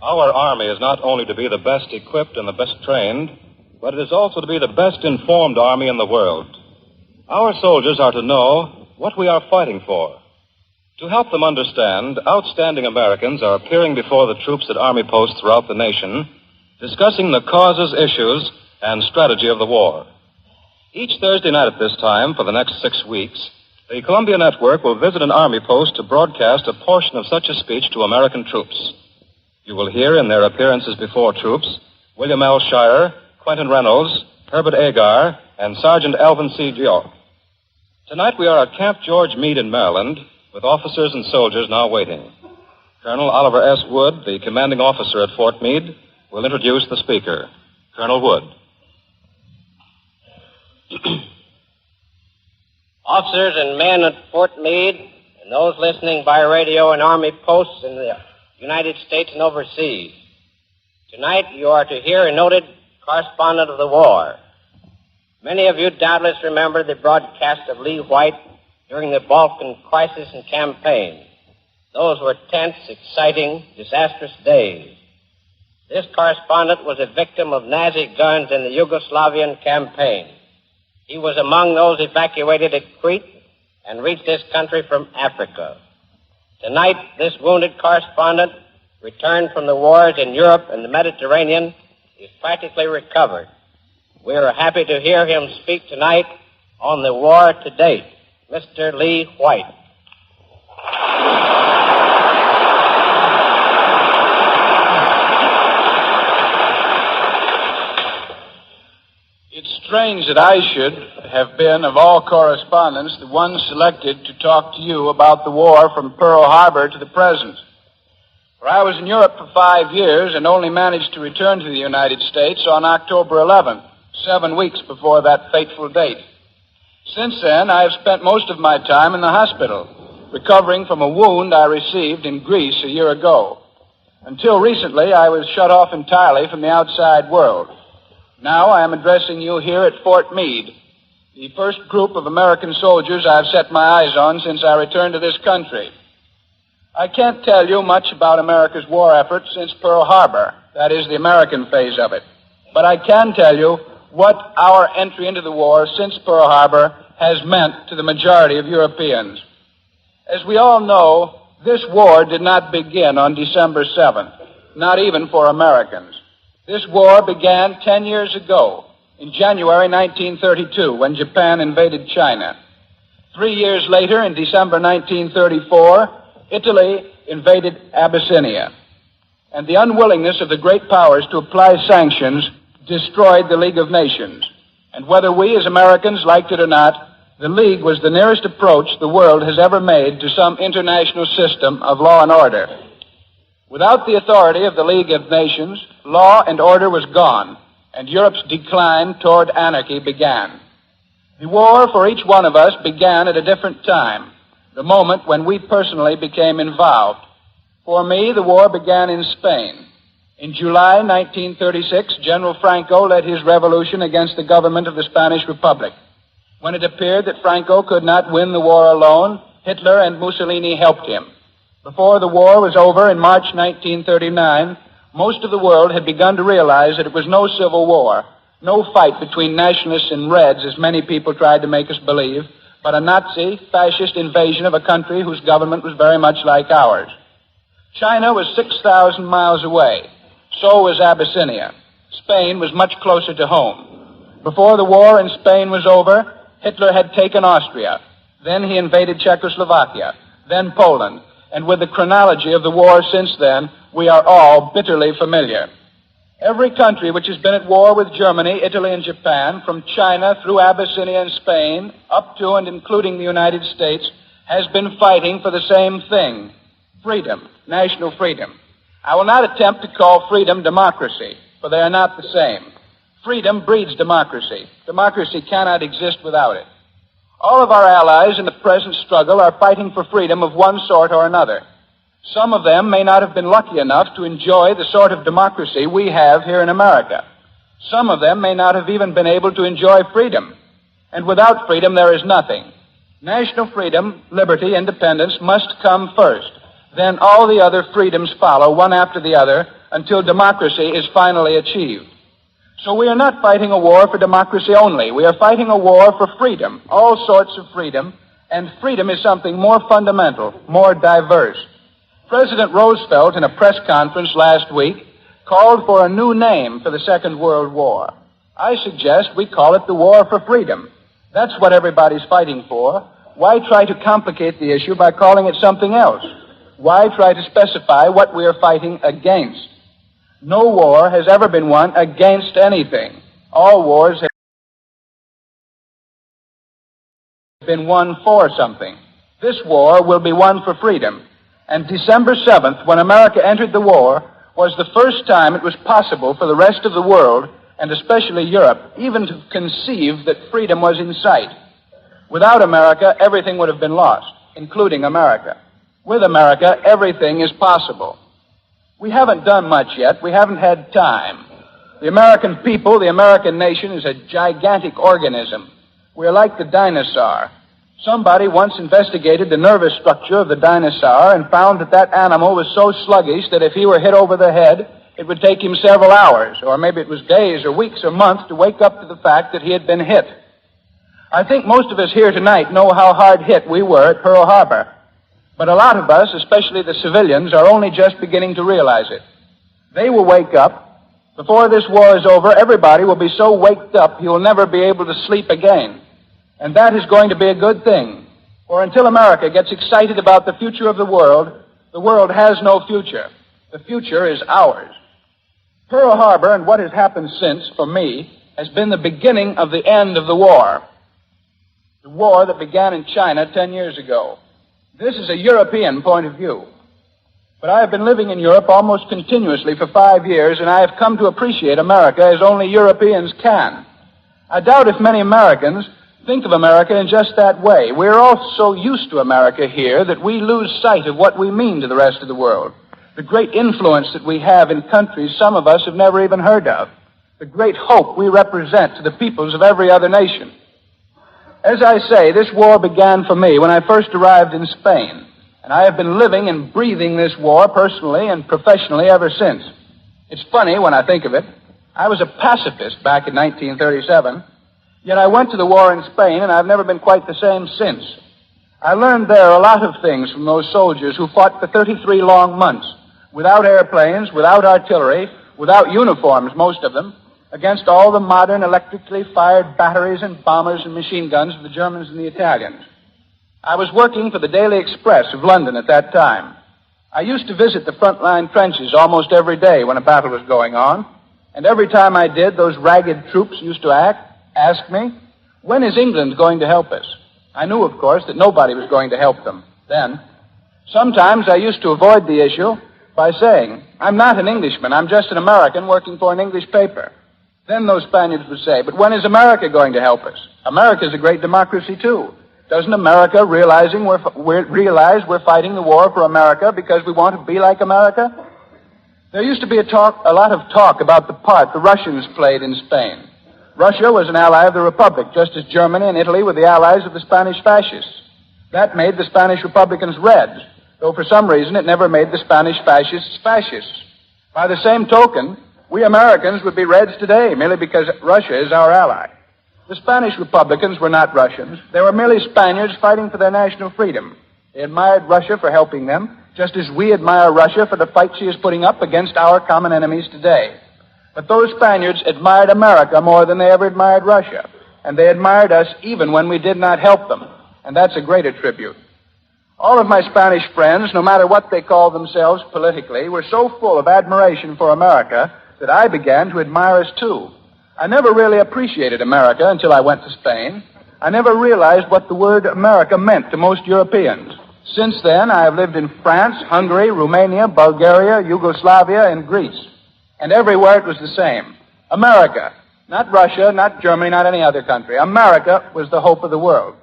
Our Army is not only to be the best equipped and the best trained, but it is also to be the best informed Army in the world. Our soldiers are to know what we are fighting for. To help them understand, outstanding Americans are appearing before the troops at Army posts throughout the nation, discussing the causes, issues, and strategy of the war. Each Thursday night at this time, for the next 6 weeks, the Columbia Network will visit an Army post to broadcast a portion of such a speech to American troops. You will hear in their appearances before troops William L. Shirer, Quentin Reynolds, Herbert Agar, and Sergeant Alvin C. York. Tonight we are at Camp George Meade in Maryland, with officers and soldiers now waiting. Colonel Oliver S. Wood, the commanding officer at Fort Meade, will introduce the speaker. Colonel Wood. Officers and men at Fort Meade, and those listening by radio and Army posts in the United States and overseas. Tonight you are to hear a noted correspondent of the war. Many of you doubtless remember the broadcast of Lee White during the Balkan crisis and campaign. Those were tense, exciting, disastrous days. This correspondent was a victim of Nazi guns in the Yugoslavian campaign. He was among those evacuated at Crete and reached this country from Africa. Tonight, this wounded correspondent, returned from the wars in Europe and the Mediterranean, is practically recovered. We are happy to hear him speak tonight on the war to date. Mr. Lee White. It's strange that I should have been, of all correspondents, the one selected to talk to you about the war from Pearl Harbor to the present. For I was in Europe for 5 years and only managed to return to the United States on October 11th, 7 weeks before that fateful date. Since then, I have spent most of my time in the hospital, recovering from a wound I received in Greece a year ago. Until recently, I was shut off entirely from the outside world. Now I am addressing you here at Fort Meade, the first group of American soldiers I've set my eyes on since I returned to this country. I can't tell you much about America's war effort since Pearl Harbor, that is, the American phase of it. But I can tell you what our entry into the war since Pearl Harbor has meant to the majority of Europeans. As we all know, this war did not begin on December 7th, not even for Americans. This war began 10 years ago, in January 1932, when Japan invaded China. 3 years later, in December 1934, Italy invaded Abyssinia. And the unwillingness of the great powers to apply sanctions destroyed the League of Nations. And whether we as Americans liked it or not, the League was the nearest approach the world has ever made to some international system of law and order. Without the authority of the League of Nations, law and order was gone, and Europe's decline toward anarchy began. The war for each one of us began at a different time, the moment when we personally became involved. For me, the war began in Spain. In July 1936, General Franco led his revolution against the government of the Spanish Republic. When it appeared that Franco could not win the war alone, Hitler and Mussolini helped him. Before the war was over in March 1939, most of the world had begun to realize that it was no civil war, no fight between nationalists and Reds, as many people tried to make us believe, but a Nazi, fascist invasion of a country whose government was very much like ours. China was 6,000 miles away. So was Abyssinia. Spain was much closer to home. Before the war in Spain was over, Hitler had taken Austria. Then he invaded Czechoslovakia, then Poland. And with the chronology of the war since then, we are all bitterly familiar. Every country which has been at war with Germany, Italy, and Japan, from China through Abyssinia and Spain, up to and including the United States, has been fighting for the same thing: freedom, national freedom. I will not attempt to call freedom democracy, for they are not the same. Freedom breeds democracy. Democracy cannot exist without it. All of our allies in the present struggle are fighting for freedom of one sort or another. Some of them may not have been lucky enough to enjoy the sort of democracy we have here in America. Some of them may not have even been able to enjoy freedom. And without freedom, there is nothing. National freedom, liberty, independence must come first. Then all the other freedoms follow, one after the other, until democracy is finally achieved. So we are not fighting a war for democracy only. We are fighting a war for freedom, all sorts of freedom, and freedom is something more fundamental, more diverse. President Roosevelt, in a press conference last week, called for a new name for the Second World War. I suggest we call it the War for Freedom. That's what everybody's fighting for. Why try to complicate the issue by calling it something else? Why try to specify what we are fighting against? No war has ever been won against anything. All wars have been won for something. This war will be won for freedom. And December 7th, when America entered the war, was the first time it was possible for the rest of the world, and especially Europe, even to conceive that freedom was in sight. Without America, everything would have been lost, including America. With America, everything is possible. We haven't done much yet. We haven't had time. The American people, the American nation, is a gigantic organism. We're like the dinosaur. Somebody once investigated the nervous structure of the dinosaur and found that that animal was so sluggish that if he were hit over the head, it would take him several hours, or maybe it was days or weeks or months to wake up to the fact that he had been hit. I think most of us here tonight know how hard hit we were at Pearl Harbor. But a lot of us, especially the civilians, are only just beginning to realize it. They will wake up. Before this war is over, everybody will be so waked up he will never be able to sleep again. And that is going to be a good thing. For until America gets excited about the future of the world has no future. The future is ours. Pearl Harbor and what has happened since, for me, has been the beginning of the end of the war. The war that began in China 10 years ago. This is a European point of view. But I have been living in Europe almost continuously for 5 years, and I have come to appreciate America as only Europeans can. I doubt if many Americans think of America in just that way. We're all so used to America here that we lose sight of what we mean to the rest of the world. The great influence that we have in countries some of us have never even heard of. The great hope we represent to the peoples of every other nation. As I say, this war began for me when I first arrived in Spain, and I have been living and breathing this war personally and professionally ever since. It's funny when I think of it. I was a pacifist back in 1937, yet I went to the war in Spain, and I've never been quite the same since. I learned there a lot of things from those soldiers who fought for 33 long months, without airplanes, without artillery, without uniforms, most of them, against all the modern electrically fired batteries and bombers and machine guns of the Germans and the Italians. I was working for the Daily Express of London at that time. I used to visit the front-line trenches almost every day when a battle was going on, and every time I did, those ragged troops used to ask me, when is England going to help us? I knew, of course, that nobody was going to help them then. Sometimes I used to avoid the issue by saying, I'm not an Englishman, I'm just an American working for an English paper. Then those Spaniards would say, but when is America going to help us? America's a great democracy, too. Doesn't America realize we're fighting the war for America because we want to be like America? There used to be a lot of talk about the part the Russians played in Spain. Russia was an ally of the Republic, just as Germany and Italy were the allies of the Spanish fascists. That made the Spanish Republicans Reds, though for some reason it never made the Spanish fascists fascists. By the same token, we Americans would be Reds today, merely because Russia is our ally. The Spanish Republicans were not Russians. They were merely Spaniards fighting for their national freedom. They admired Russia for helping them, just as we admire Russia for the fight she is putting up against our common enemies today. But those Spaniards admired America more than they ever admired Russia, and they admired us even when we did not help them, and that's a greater tribute. All of my Spanish friends, no matter what they called themselves politically, were so full of admiration for America that I began to admire us too. I never really appreciated America until I went to Spain. I never realized what the word America meant to most Europeans. Since then, I have lived in France, Hungary, Romania, Bulgaria, Yugoslavia, and Greece. And everywhere it was the same. America. Not Russia, not Germany, not any other country. America was the hope of the world.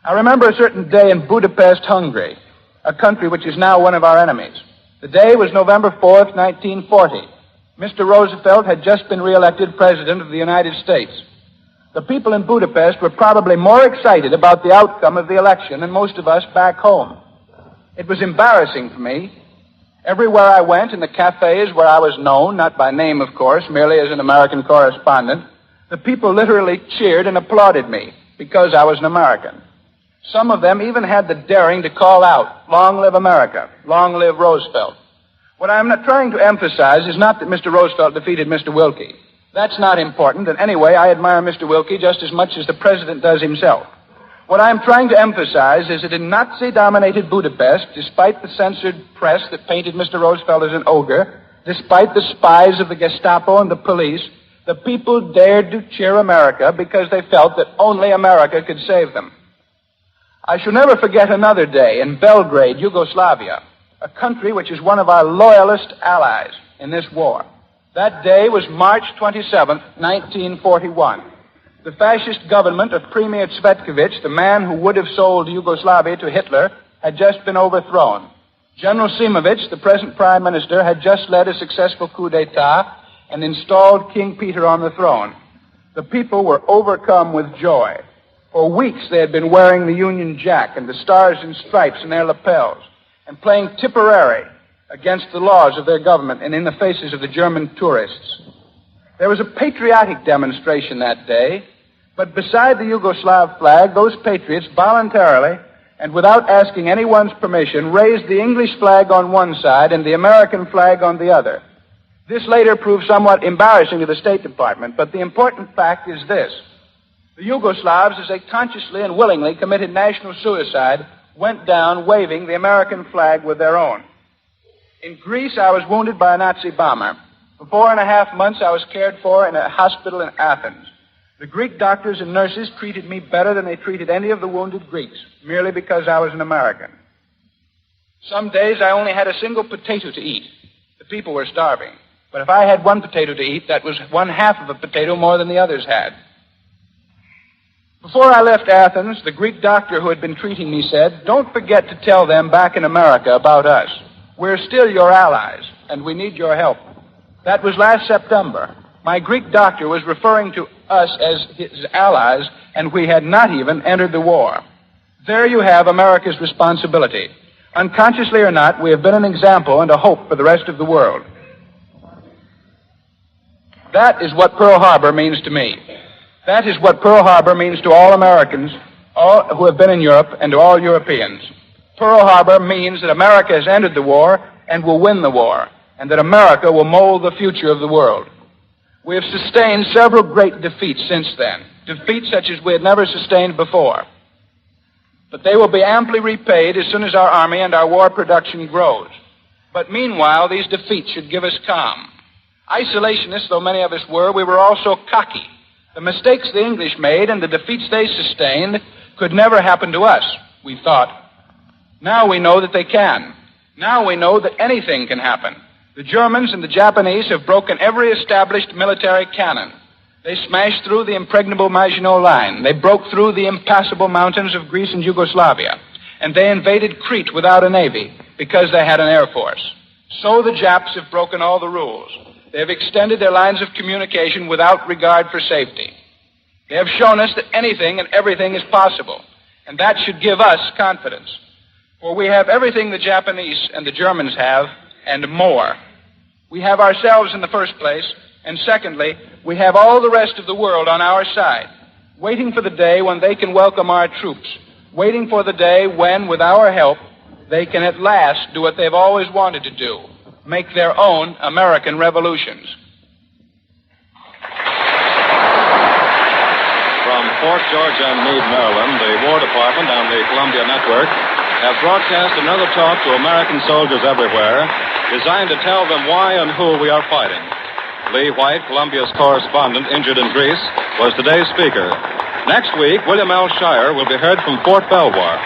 I remember a certain day in Budapest, Hungary, a country which is now one of our enemies. The day was November 4th, 1940. Mr. Roosevelt had just been re-elected President of the United States. The people in Budapest were probably more excited about the outcome of the election than most of us back home. It was embarrassing for me, Everywhere I went, in the cafes where I was known, not by name, of course, merely as an American correspondent, the people literally cheered and applauded me because I was an American. Some of them even had the daring to call out, "Long live America, long live Roosevelt." What I'm not trying to emphasize is not that Mr. Roosevelt defeated Mr. Wilkie. That's not important, and anyway, I admire Mr. Wilkie just as much as the president does himself. What I'm trying to emphasize is that in Nazi-dominated Budapest, despite the censored press that painted Mr. Roosevelt as an ogre, despite the spies of the Gestapo and the police, the people dared to cheer America because they felt that only America could save them. I shall never forget another day in Belgrade, Yugoslavia, a country which is one of our loyalist allies in this war. That day was March 27th, 1941. The fascist government of Premier Cvetkovic, the man who would have sold Yugoslavia to Hitler, had just been overthrown. General Simovic, the present prime minister, had just led a successful coup d'etat and installed King Peter on the throne. The people were overcome with joy. For weeks they had been wearing the Union Jack and the stars and stripes in their lapels and playing Tipperary against the laws of their government and in the faces of the German tourists. There was a patriotic demonstration that day, but beside the Yugoslav flag, those patriots voluntarily and without asking anyone's permission raised the English flag on one side and the American flag on the other. This later proved somewhat embarrassing to the State Department, but the important fact is this. The Yugoslavs, as they consciously and willingly committed national suicide, went down waving the American flag with their own. In Greece, I was wounded by a Nazi bomber. For 4.5 months, I was cared for in a hospital in Athens. The Greek doctors and nurses treated me better than they treated any of the wounded Greeks, merely because I was an American. Some days I only had a single potato to eat. The people were starving. But if I had one potato to eat, that was 1/2 of a potato more than the others had. Before I left Athens, the Greek doctor who had been treating me said, "Don't forget to tell them back in America about us. We're still your allies, and we need your help." That was last September. My Greek doctor was referring to us as his allies, and we had not even entered the war. There you have America's responsibility. Unconsciously or not, we have been an example and a hope for the rest of the world. That is what Pearl Harbor means to me. That is what Pearl Harbor means to all Americans, all who have been in Europe, and to all Europeans. Pearl Harbor means that America has ended the war and will win the war, and that America will mold the future of the world. We have sustained several great defeats since then, defeats such as we had never sustained before. But they will be amply repaid as soon as our army and our war production grows. But meanwhile, these defeats should give us calm. Isolationists, though many of us were, we were also cocky. The mistakes the English made and the defeats they sustained could never happen to us, we thought. Now we know that they can. Now we know that anything can happen. The Germans and the Japanese have broken every established military cannon. They smashed through the impregnable Maginot Line. They broke through the impassable mountains of Greece and Yugoslavia. And they invaded Crete without a navy because they had an air force. So the Japs have broken all the rules. They have extended their lines of communication without regard for safety. They have shown us that anything and everything is possible. And that should give us confidence. For we have everything the Japanese and the Germans have, and more. We have ourselves in the first place, and secondly, we have all the rest of the world on our side, waiting for the day when they can welcome our troops, waiting for the day when, with our help, they can at last do what they've always wanted to do, make their own American revolutions. From Fort George and Meade, Maryland, the War Department and the Columbia Network have broadcast another talk to American soldiers everywhere, designed to tell them why and who we are fighting. Lee White, Columbia's correspondent injured in Greece, was today's speaker. Next week, William L. Shire will be heard from Fort Belvoir.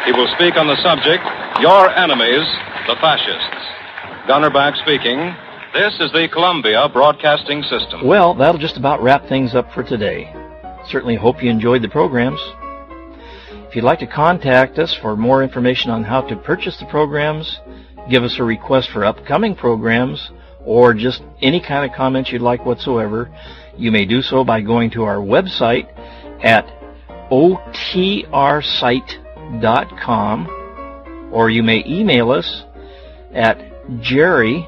He will speak on the subject, Your Enemies, the Fascists. Gunner Back speaking. This is the Columbia Broadcasting System. Well, that'll just about wrap things up for today. Certainly hope you enjoyed the programs. If you'd like to contact us for more information on how to purchase the programs, give us a request for upcoming programs, or just any kind of comments you'd like whatsoever, you may do so by going to our website at otrsite.com, or you may email us at Jerry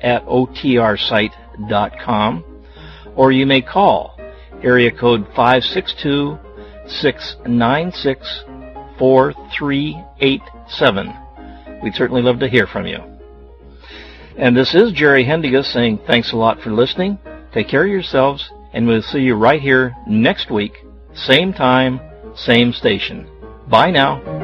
at otrsite.com, or you may call area code 562-696-4387. We'd certainly love to hear from you. And this is Jerry Hendigas saying thanks a lot for listening. Take care of yourselves, and we'll see you right here next week, same time, same station. Bye now.